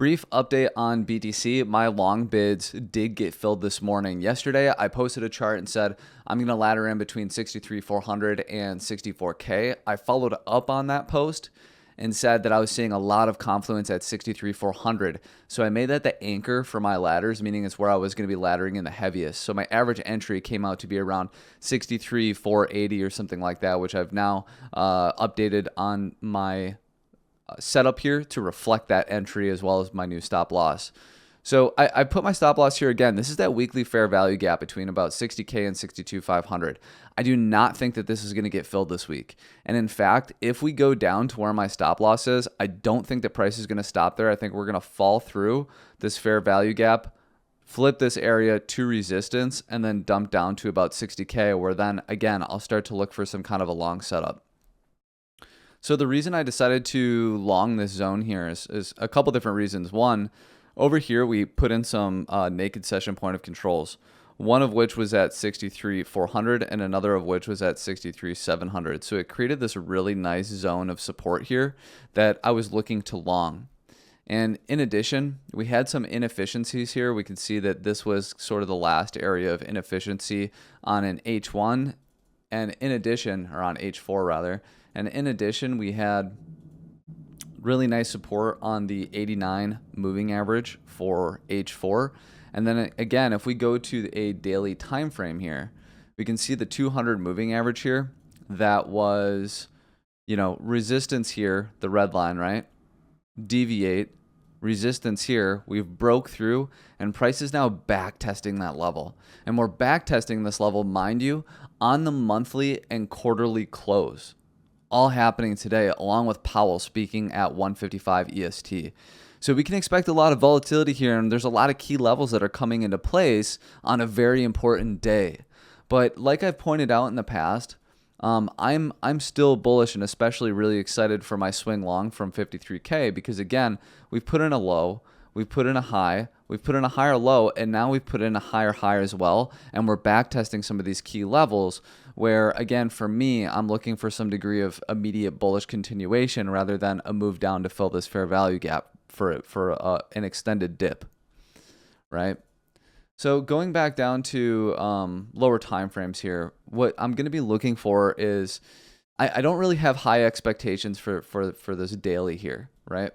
Brief update on BTC. My long bids did get filled this morning. Yesterday, I posted a chart and said I'm going to ladder in between 63,400 and 64K. I followed up on that post and said that I was seeing a lot of confluence at 63,400. So I made that the anchor for my ladders, meaning it's where I was going to be laddering in the heaviest. So my average entry came out to be around 63,480 or something like that, which I've now updated on my setup here to reflect that entry as well as my new stop loss. So I put my stop loss here again. This is that weekly fair value gap between about 60K and 62,500. I do not think that this is going to get filled this week. And in fact, if we go down to where my stop loss is, I don't think the price is going to stop there. I think we're going to fall through this fair value gap, flip this area to resistance, and then dump down to about 60K, where then again, I'll start to look for some kind of a long setup. So the reason I decided to long this zone here is a couple different reasons. One, over here we put in some naked session point of controls, one of which was at 63,400 and another of which was at 63,700. So it created this really nice zone of support here that I was looking to long. And in addition, we had some inefficiencies here. We can see that this was sort of the last area of inefficiency on an H1, and in addition, or on H4 rather. And in addition, we had really nice support on the 89 moving average for H4. And then again, if we go to a daily time frame here, we can see the 200 moving average here. That was, resistance here, the red line, right? Deviate, resistance here, we've broke through, and price is now back testing that level. And we're back testing this level, mind you, on the monthly and quarterly close. All happening today, along with Powell speaking at 1:55 EST. So we can expect a lot of volatility here, and there's a lot of key levels that are coming into place on a very important day. But like I've pointed out in the past, I'm still bullish and especially really excited for my swing long from 53K, because again, we've put in a low, we've put in a high, we've put in a higher low, and now we've put in a higher high as well, and we're back testing some of these key levels where, again, for me, I'm looking for some degree of immediate bullish continuation rather than a move down to fill this fair value gap for an extended dip, right? So going back down to lower time frames here, what I'm going to be looking for is I don't really have high expectations for this daily here, right?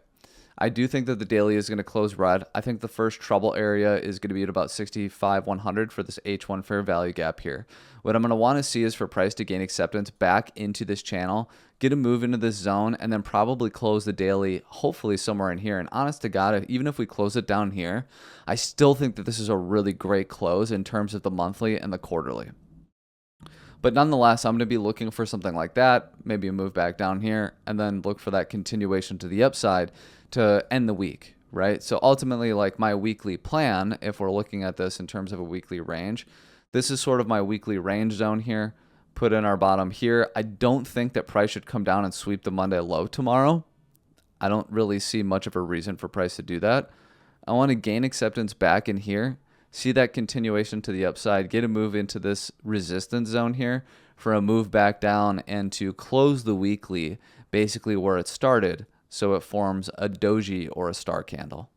I do think that the daily is going to close red. I think the first trouble area is going to be at about 65,100 for this H1 fair value gap here. What I'm going to want to see is for price to gain acceptance back into this channel, get a move into this zone, and then probably close the daily, hopefully somewhere in here. And honest to God, even if we close it down here, I still think that this is a really great close in terms of the monthly and the quarterly. But nonetheless, I'm going to be looking for something like that, maybe a move back down here, and then look for that continuation to the upside to end the week, right? So ultimately, like my weekly plan, if we're looking at this in terms of a weekly range, this is sort of my weekly range zone here. Put in our bottom here. I don't think that price should come down and sweep the Monday low tomorrow. I don't really see much of a reason for price to do that. I want to gain acceptance back in here, see that continuation to the upside, get a move into this resistance zone here for a move back down, and to close the weekly basically where it started, so it forms a doji or a star candle.